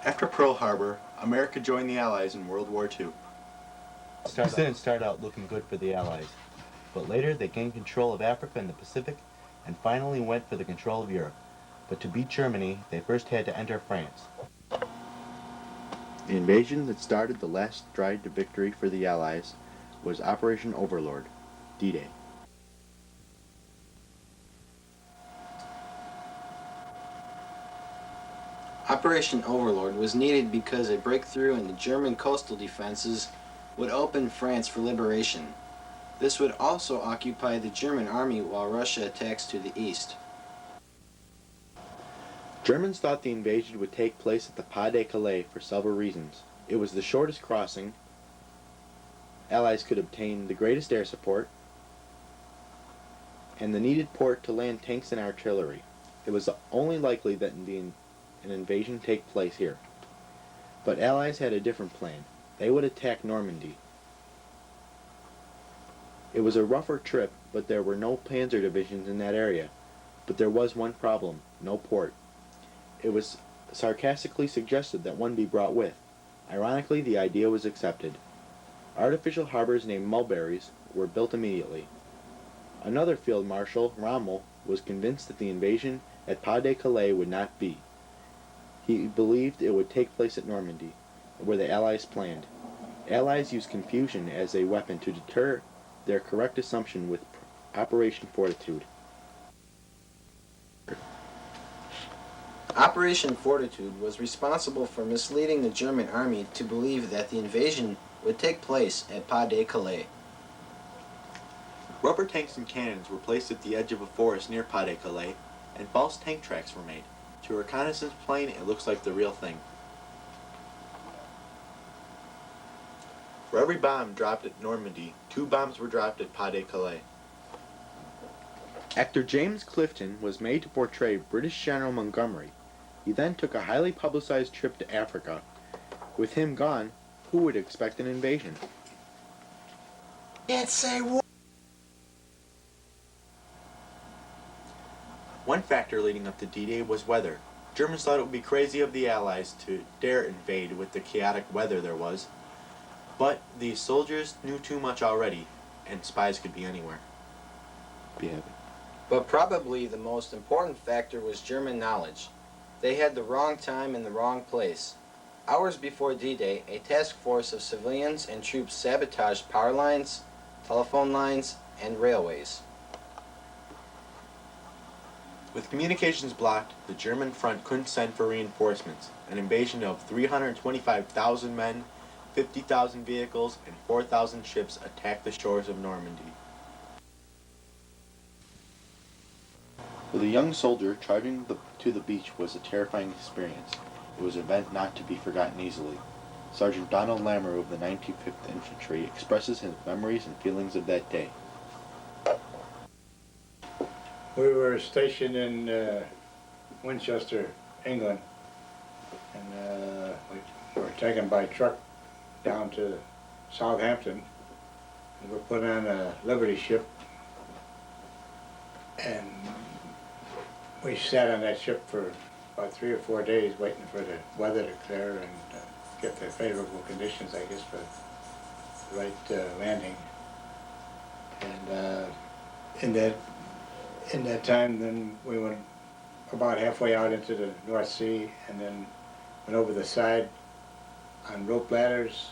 After Pearl Harbor, America joined the Allies in World War II. Things didn't start out looking good for the Allies, but later they gained control of Africa and the Pacific and finally went for the control of Europe. But to beat Germany, they first had to enter France. The invasion that started the last stride to victory for the Allies was Operation Overlord, D-Day. Operation Overlord was needed because a breakthrough in the German coastal defenses would open France for liberation. This would also occupy the German army while Russia attacks to the east. Germans thought the invasion would take place at the Pas de Calais for several reasons. It was the shortest crossing, Allies could obtain the greatest air support, and the needed port to land tanks and artillery. It was only likely that an invasion take place here. But Allies had a different plan. They would attack Normandy. It was a rougher trip, but there were no panzer divisions in that area. But there was one problem: no port. It was sarcastically suggested that one be brought with. Ironically, the idea was accepted. Artificial harbors named mulberries were built immediately. Another field marshal, Rommel, was convinced that the invasion at Pas de Calais would not be. He believed it would take place at Normandy, where the Allies planned. Allies used confusion as a weapon to deter their correct assumption with Operation Fortitude. Operation Fortitude was responsible for misleading the German army to believe that the invasion would take place at Pas de Calais. Rubber tanks and cannons were placed at the edge of a forest near Pas de Calais, and false tank tracks were made. To a reconnaissance plane, it looks like the real thing. For every bomb dropped at Normandy, 2 bombs were dropped at Pas de Calais. Actor James Clifton was made to portray British General Montgomery. He then took a highly publicized trip to Africa. With him gone, who would expect an invasion? Can't say what. One factor leading up to D-Day was weather. Germans thought it would be crazy of the Allies to dare invade with the chaotic weather there was. But the soldiers knew too much already, and spies could be anywhere. But probably the most important factor was German knowledge. They had the wrong time in the wrong place. Hours before D-Day, a task force of civilians and troops sabotaged power lines, telephone lines, and railways. With communications blocked, the German front couldn't send for reinforcements. An invasion of 325,000 men, 50,000 vehicles, and 4,000 ships attacked the shores of Normandy. For the young soldier, charging to the beach was a terrifying experience. It was an event not to be forgotten easily. Sergeant Donald Lamoureux of the 95th Infantry expresses his memories and feelings of that day. We were stationed in Winchester, England, and we were taken by truck down to Southampton. We were put on a Liberty ship, and we sat on that ship for about 3 or 4 days waiting for the weather to clear and get the favorable conditions, I guess, for the right landing. And in that time, then we went about halfway out into the North Sea and then went over the side on rope ladders.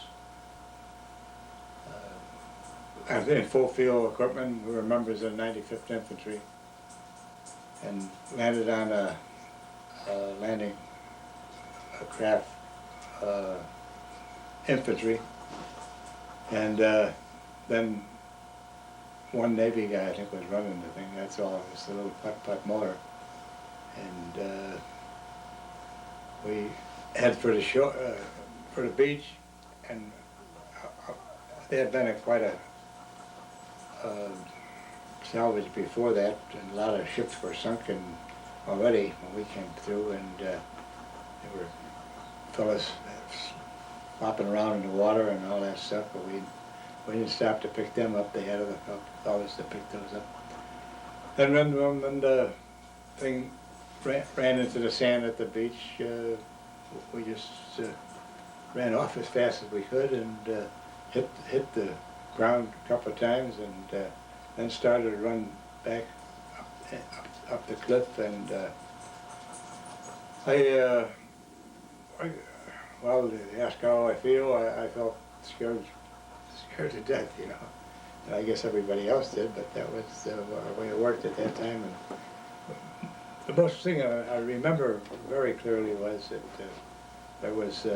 In full field equipment. We were members of the 95th Infantry and landed on a landing craft infantry. And then one Navy guy, I think, was running the thing. That's all. It was a little putt-putt motor. And we head for the shore, for the beach, and there had been quite a salvage before that, and a lot of ships were sunken already when we came through, and there were fellas flopping around in the water and all that stuff, but we didn't stop to pick them up. They had other fellas to pick those up. Then when the thing ran into the sand at the beach, we just ran off as fast as we could and hit the ground a couple of times and then started to run back up the cliff and well, to ask how I feel, I felt scared to death, you know. And I guess everybody else did, but that was the way it worked at that time. And the most thing I remember very clearly was that there was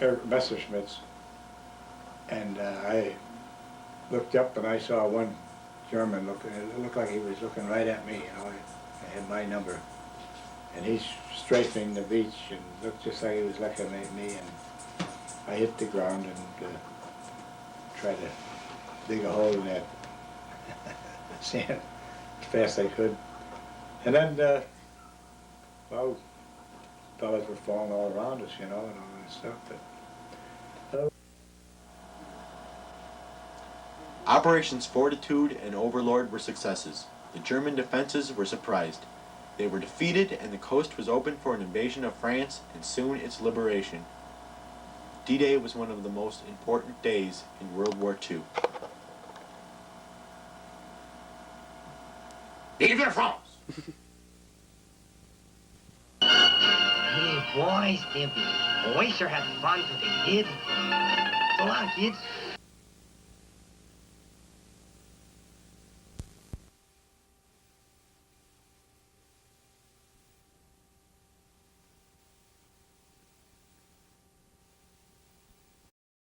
Eric Messerschmitt's, and I looked up and I saw one German looking. It looked like he was looking right at me. You know, I had my number, and he's strafing the beach and looked just like he was looking at me. And I hit the ground and tried to dig a hole in that sand as fast as I could. And then, well, fellas were falling all around us, you know, and all that stuff. But Operations Fortitude and Overlord were successes. The German defenses were surprised. They were defeated and the coast was open for an invasion of France and soon its liberation. D-Day was one of the most important days in World War II. Vive la France! Hey, boy, Stimpy. We sure had fun today, kid. So long, kids.